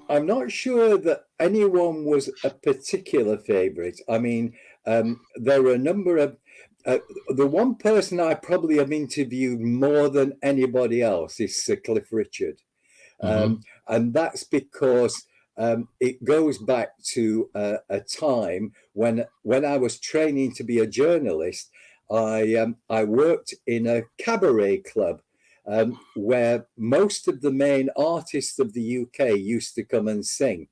I'm not sure that anyone was a particular favourite. I mean, there were a number of the one person I probably have interviewed more than anybody else is Sir Cliff Richard. Mm-hmm. And that's because it goes back to a time when I was training to be a journalist. I worked in a cabaret club where most of the main artists of the UK used to come and sing.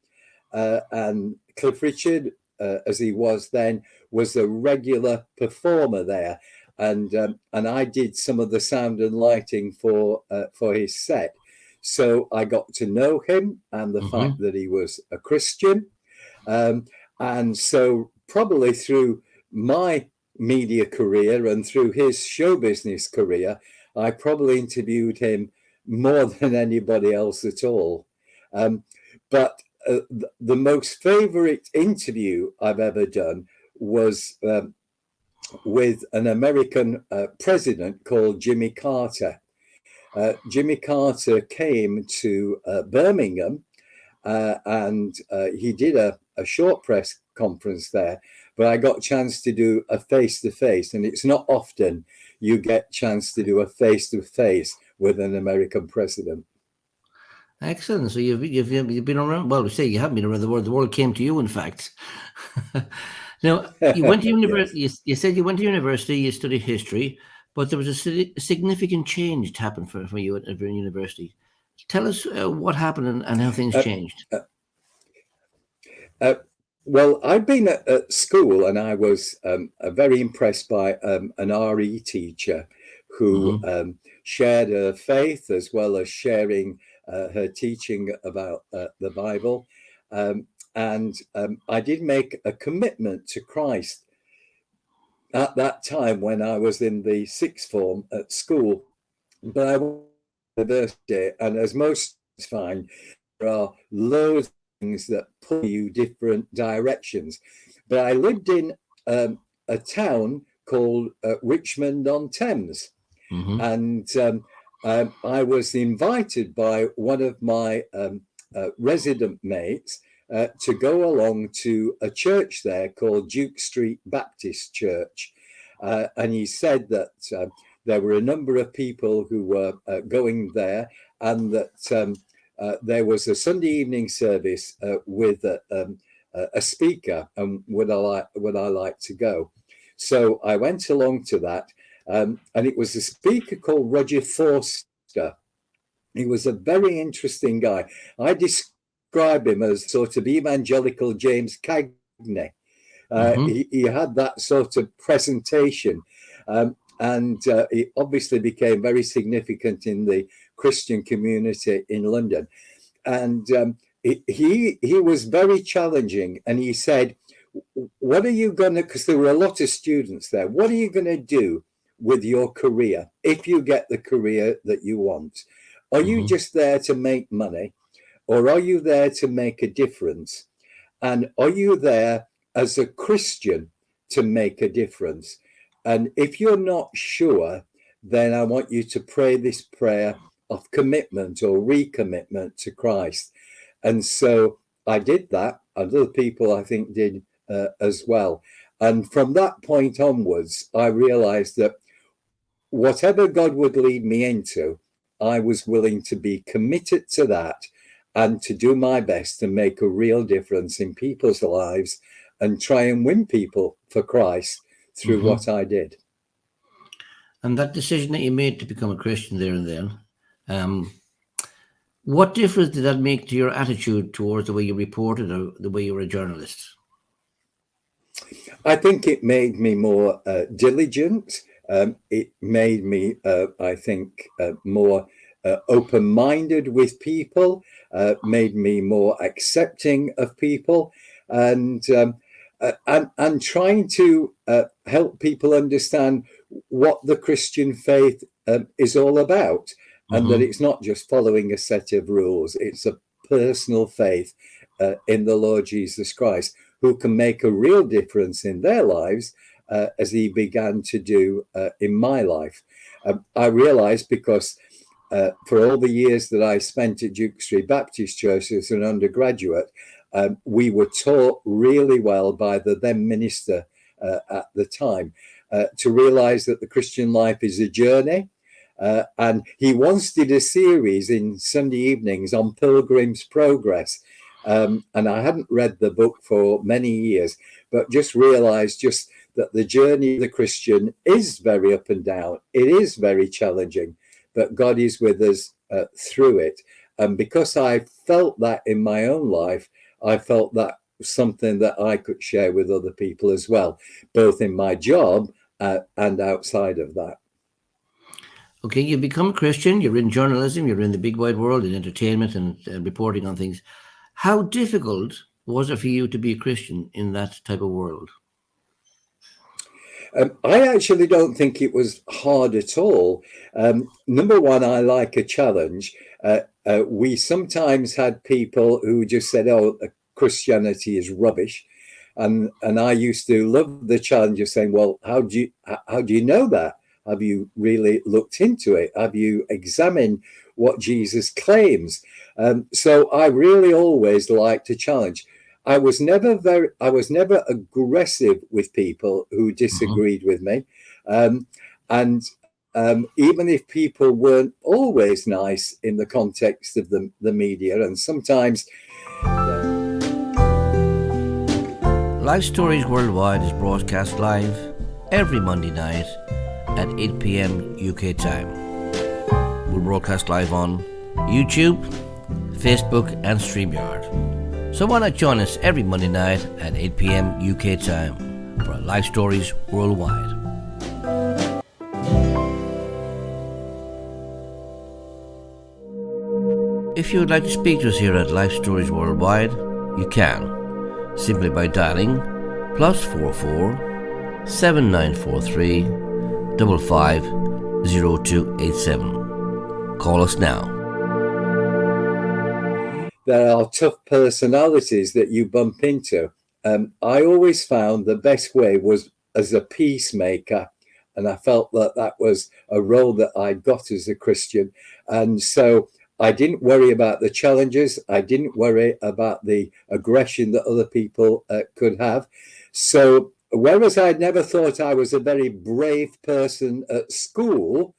And Cliff Richard, as he was then, was a regular performer there. And I did some of the sound and lighting for his set. So I got to know him and the fact Mm-hmm. that he was a Christian. And so probably through my media career and through his show business career, I probably interviewed him more than anybody else at all. But the most favorite interview I've ever done was with an American president called Jimmy Carter. Jimmy Carter came to Birmingham and he did a short press conference there, but I got a chance to do a face-to-face, and it's not often you get a chance to do a face-to-face with an American president. Excellent. So you've been around. Well, we say you haven't been around the world. The world came to you, in fact. Now you went to Yes. university. You said you went to university. You studied history, but there was a significant change to happen for you at university. Tell us what happened and how things Uh, changed. uh, uh, well, I'd been at school and I was very impressed by an RE teacher who Mm-hmm. shared her faith as well as sharing her teaching about the Bible. And I did make a commitment to Christ at that time when I was in the sixth form at school. But I went to university, and as most find, there are loads of things that pull you different directions. But I lived in a town called Richmond-on-Thames, Mm-hmm. and I was invited by one of my resident mates to go along to a church there called Duke Street Baptist Church. And he said that there were a number of people who were going there, and that there was a Sunday evening service with a speaker, and would I like to go? So I went along to that, and it was a speaker called Roger Forster. He was a very interesting guy. I describe him as sort of evangelical James Cagney. Mm-hmm. He had that sort of presentation, and it obviously became very significant in the Christian community in London. And he was very challenging, and he said, "What are you going to?" Because there were a lot of students there. What are you going to do with your career if you get the career that you want? Are you Mm-hmm. just there to make money, or are you there to make a difference? And are you there as a Christian to make a difference? And if you're not sure, then I want you to pray this prayer of commitment or recommitment to Christ. And so I did that. And other people, I think, did as well. And from that point onwards, I realized that whatever God would lead me into, I was willing to be committed to that and to do my best to make a real difference in people's lives and try and win people for Christ through Mm-hmm. what I did. And that decision that you made to become a Christian there and then, um, what difference did that make to your attitude towards the way you reported or the way you were a journalist? I think it made me more diligent. It made me, I think, more open-minded with people, made me more accepting of people, and trying to help people understand what the Christian faith is all about, and that Mm-hmm. it's not just following a set of rules. It's a personal faith in the Lord Jesus Christ, who can make a real difference in their lives, as he began to do in my life. I realized, because for all the years that I spent at Duke Street Baptist Church as an undergraduate, we were taught really well by the then minister at the time to realize that the Christian life is a journey. And he once did a series in Sunday evenings on Pilgrim's Progress. And I hadn't read the book for many years, but just realized just that the journey of the Christian is very up and down. It is very challenging, but God is with us through it. And because I felt that in my own life, I felt that was something that I could share with other people as well, both in my job and outside of that. Okay, you become a Christian, you're in journalism, you're in the big wide world, in entertainment and reporting on things. How difficult was it for you to be a Christian in that type of world? I actually don't think it was hard at all. Number one, I like a challenge. We sometimes had people who just said, "Oh, Christianity is rubbish," and I used to love the challenge of saying, "Well, how do you know that? Have you really looked into it? Have you examined what Jesus claims?" So I really always liked a challenge. I was never aggressive with people who disagreed with me, and even if people weren't always nice in the context of the media, and sometimes. Life Stories Worldwide is broadcast live every Monday night at 8 p.m. UK time. We'll broadcast live on YouTube, Facebook and StreamYard. So why not join us every Monday night at 8 p.m. UK time for Life Stories Worldwide. If you would like to speak to us here at Life Stories Worldwide, you can, simply by dialing +44 7943 550287. Call us now. There are tough personalities that you bump into. I always found the best way was as a peacemaker, and I felt that that was a role that I got as a Christian. And so I didn't worry about the challenges. I didn't worry about the aggression that other people could have. So whereas I never thought I was a very brave person at school,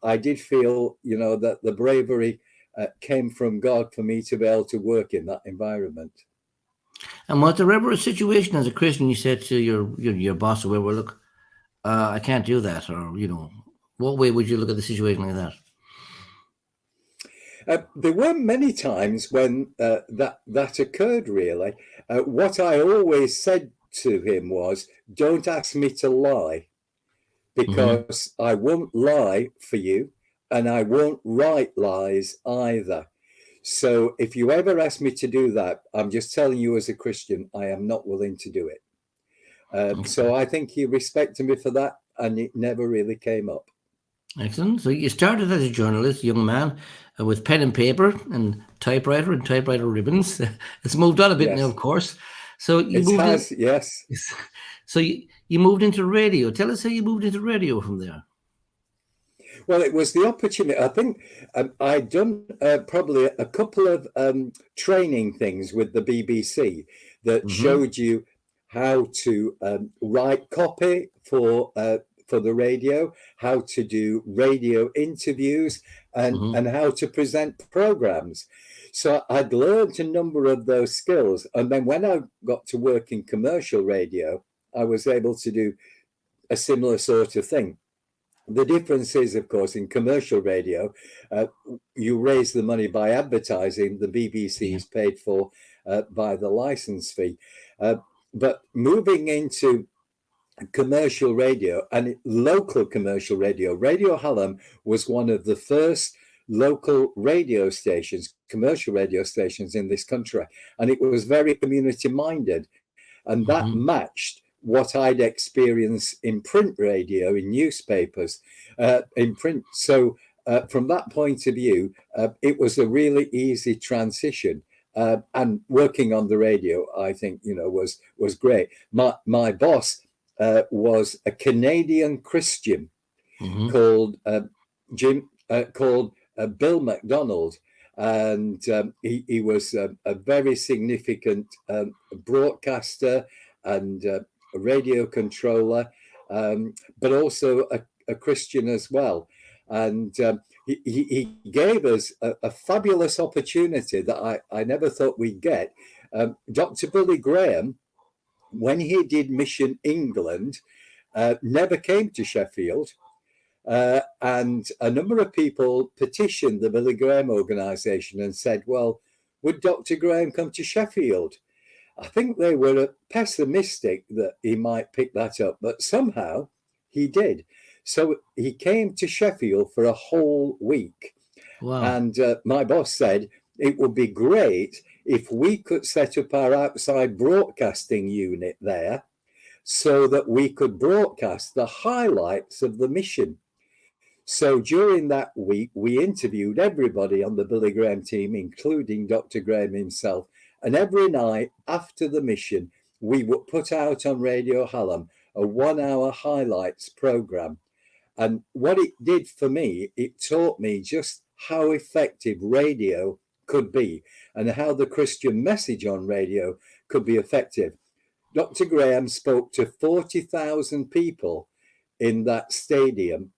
I did feel, that the bravery came from God for me to be able to work in that environment. And was there ever a situation as a Christian you said to your boss or whatever, look, I can't do that, or what way would you look at the situation like that? There weren't many times when that occurred, really. What I always said to him was, don't ask me to lie, because I won't lie for you, and I won't write lies either. So if you ever ask me to do that, I'm just telling you as a Christian, I am not willing to do it. So I think he respected me for that, and it never really came up. Excellent. So you started as a journalist, young man, with pen and paper and typewriter ribbons. It's moved on a bit now, of course. So you yes. So you moved into radio. Tell us how you moved into radio from there. Well, it was the opportunity. I think I'd done probably a couple of training things with the BBC that showed you how to write copy for the radio, how to do radio interviews, and how to present programs. So I'd learned a number of those skills. And then when I got to work in commercial radio, I was able to do a similar sort of thing. The difference is, of course, in commercial radio, you raise the money by advertising. The BBC is paid for by the license fee. But moving into commercial radio and local commercial radio, Radio Hallam was one of the first local radio stations, commercial radio stations in this country. And it was very community minded. And that matched what I'd experienced in print radio, in newspapers, in print. So from that point of view, it was a really easy transition. And working on the radio, I think, was great. My boss was a Canadian Christian called Bill MacDonald, and he was a very significant broadcaster and a radio controller, but also a Christian as well. And he gave us a fabulous opportunity that I never thought we'd get. Dr. Billy Graham, when he did Mission England, never came to Sheffield. And a number of people petitioned the Billy Graham organisation and said, well, would Dr. Graham come to Sheffield? I think they were pessimistic that he might pick that up, but somehow he did. So he came to Sheffield for a whole week. Wow. And my boss said it would be great if we could set up our outside broadcasting unit there so that we could broadcast the highlights of the mission. So during that week, we interviewed everybody on the Billy Graham team, including Dr. Graham himself. And every night after the mission, we would put out on Radio Hallam a 1-hour highlights program. And what it did for me, it taught me just how effective radio could be and how the Christian message on radio could be effective. Dr. Graham spoke to 40,000 people in that stadium.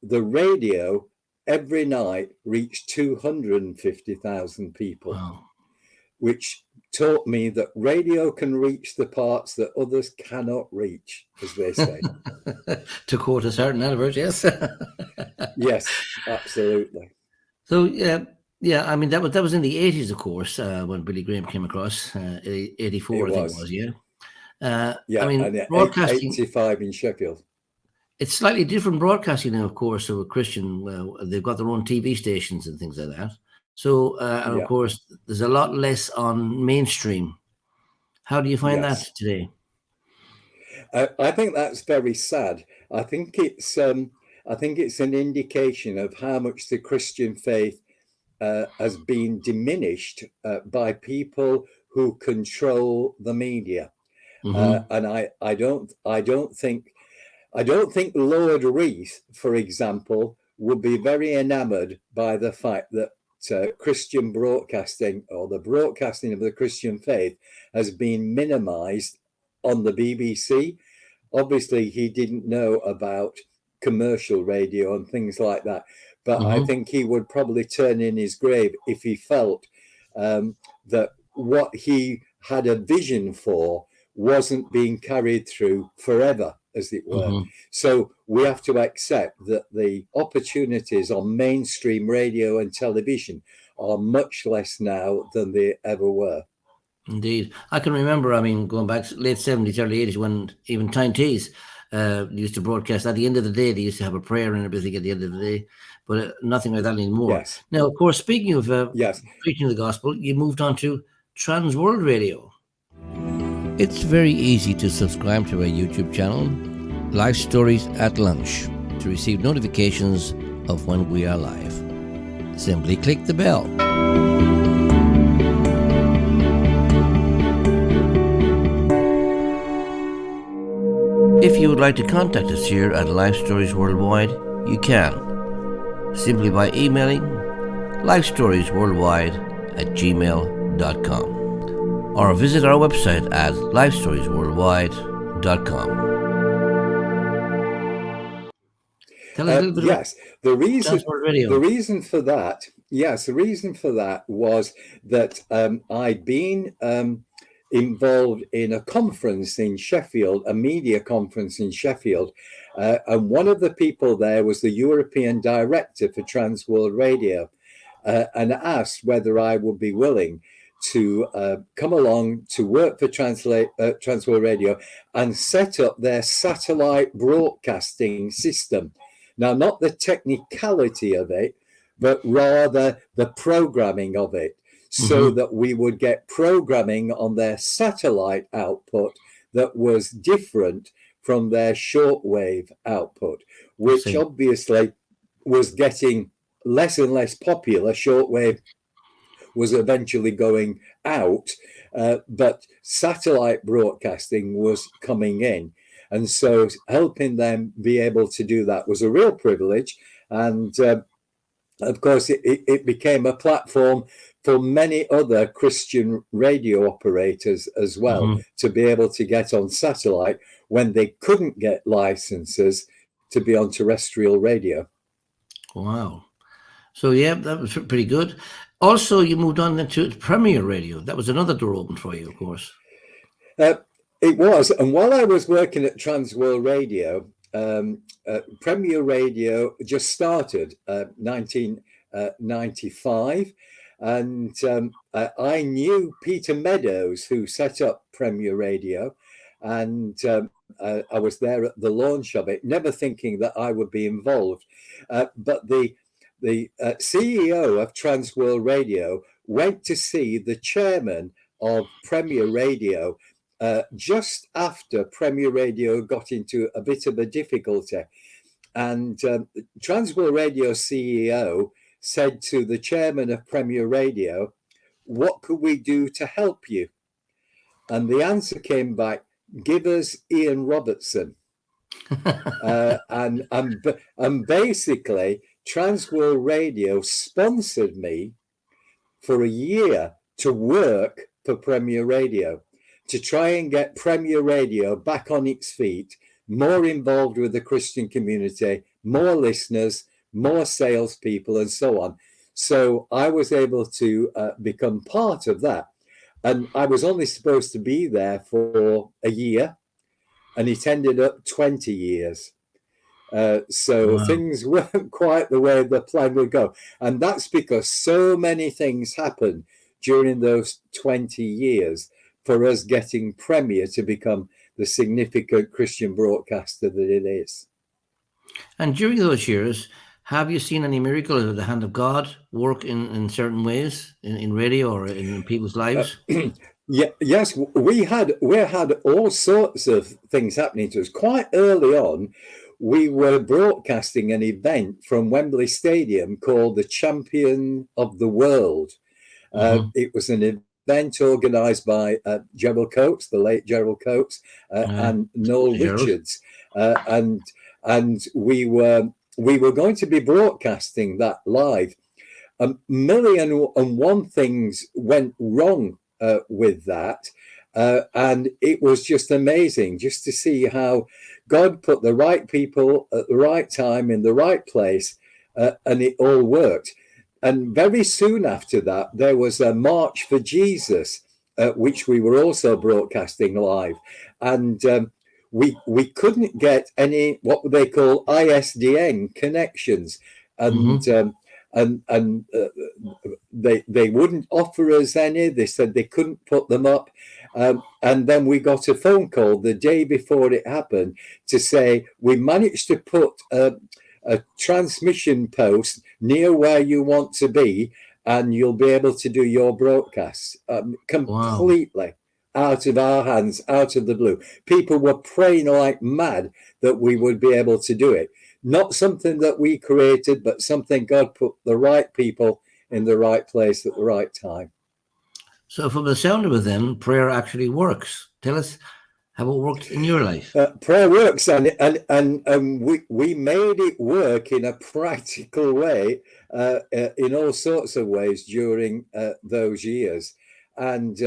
The radio every night reached 250,000 people, Wow. which taught me that radio can reach the parts that others cannot reach, as they say. To quote a certain advert, yes. Yes, absolutely. So, yeah, I mean, that was in the 80s, of course, when Billy Graham came across, 84, I think it was, yeah. Yeah, I mean, and broadcasting, 85 in Sheffield. it's slightly different broadcasting now, of course, so a Christian, they've got their own TV stations and things like that. So, and Yeah. of course, there's a lot less on mainstream. How do you find Yes. that today? I think that's very sad. I think it's an indication of how much the Christian faith has been diminished by people who control the media. And I don't think Lord Reith, for example, would be very enamored by the fact that Christian broadcasting, or the broadcasting of the Christian faith, has been minimized on the BBC. Obviously, he didn't know about commercial radio and things like that, but I think he would probably turn in his grave if he felt that what he had a vision for wasn't being carried through forever, as it were. So we have to accept that the opportunities on mainstream radio and television are much less now than they ever were. Indeed. I can remember, I mean, going back late 70s, early 80s, when even Tyne Tees used to broadcast at the end of the day. They used to have a prayer and everything at the end of the day, but nothing like that anymore. Yes. Now, of course, speaking of Yes. preaching the gospel, you moved on to Trans World Radio. It's very easy to subscribe to our YouTube channel, Life Stories at Lunch, to receive notifications of when we are live. Simply click the bell. If you would like to contact us here at Life Stories Worldwide, you can. Simply by emailing lifestoriesworldwide@gmail.com or visit our website at lifestoriesworldwide.com. Tell us a little bit Yes, the reason for that was that I'd been involved in a conference in Sheffield, a media conference in Sheffield, and one of the people there was the European director for Trans World Radio, and asked whether I would be willing to come along to work for Trans World Radio and set up their satellite broadcasting system. Now, not the technicality of it, but rather the programming of it, so that we would get programming on their satellite output that was different from their shortwave output, which obviously was getting less and less popular. Shortwave was eventually going out, but satellite broadcasting was coming in. And so helping them be able to do that was a real privilege. And of course, it became a platform for many other Christian radio operators as well to be able to get on satellite when they couldn't get licenses to be on terrestrial radio. Wow. So yeah, that was pretty good. Also, you moved on into Premier Radio. That was another door open for you, of course. Uh, it was, and while I was working at Transworld Radio, Premier Radio just started 1995, and I knew Peter Meadows, who set up Premier Radio, and I was there at the launch of it, never thinking that I would be involved. But the CEO of Transworld Radio went to see the chairman of Premier Radio just after Premier Radio got into a bit of a difficulty. And Transworld Radio CEO said to the chairman of Premier Radio, "What could we do to help you?" And the answer came back, "Give us Ian Robertson." and basically, Transworld Radio sponsored me for a year to work for Premier Radio, to try and get Premier Radio back on its feet, more involved with the Christian community, more listeners, more salespeople, and so on. So I was able to become part of that. And I was only supposed to be there for a year, and it ended up 20 years. So wow. Things weren't quite the way the plan would go. And that's because so many things happened during those 20 years for us getting Premier to become the significant Christian broadcaster that it is. And during those years, have you seen any miracles of the hand of God work in certain ways in radio or in people's lives? Yes, we had all sorts of things happening to us. Quite early on, we were broadcasting an event from Wembley Stadium called the Champion of the World. It was an event organised by Gerald Coates, the late Gerald Coates, and Noel Richards, and we were going to be broadcasting that live. A million and one things went wrong with that, and it was just amazing just to see how God put the right people at the right time in the right place, and it all worked. And very soon after that, there was a March for Jesus, which we were also broadcasting live. And we couldn't get any what they call ISDN connections. And they wouldn't offer us any. They said they couldn't put them up. And then we got a phone call the day before it happened to say, we managed to put a transmission post near where you want to be, and you'll be able to do your broadcasts. Completely out of our hands, out of the blue. People were praying like mad that we would be able to do it. Not something that we created, but something God put the right people in the right place at the right time. So from the sound of it then, prayer actually works. Tell us how it worked in your life. Prayer works, and we made it work in a practical way, in all sorts of ways during those years. And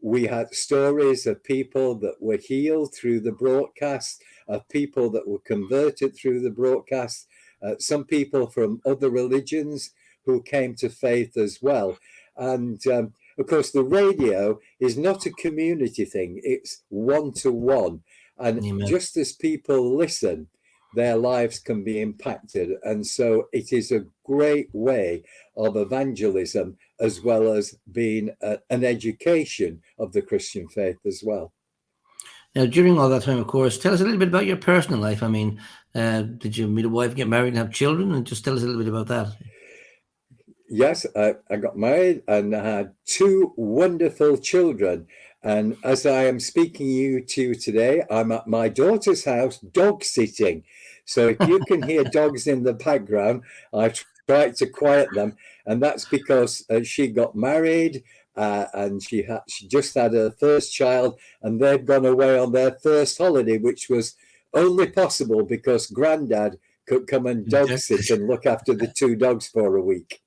we had stories of people that were healed through the broadcast, of people that were converted through the broadcast, some people from other religions who came to faith as well. And of course, the radio is not a community thing. It's one-to-one. And Amen. Just as people listen, their lives can be impacted. And so it is a great way of evangelism, as well as being an education of the Christian faith as well. Now, during all that time, of course, tell us a little bit about your personal life. I mean, did you meet a wife, get married, and have children? And just tell us a little bit about that. Yes, I got married and I had two wonderful children. And as I am speaking to you today, I'm at my daughter's house dog sitting. So if you can hear dogs in the background, I tried to quiet them. And that's because she got married and she just had her first child, and they've gone away on their first holiday, which was only possible because Granddad could come and dog sit and look after the 2 dogs for a week.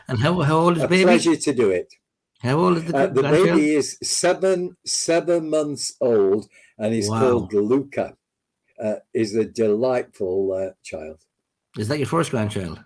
And how old is A baby? pleasure to do it. How old is the The grandchild? baby is 7 months old, and he's called Luca. Is a delightful child. Is that your first grandchild?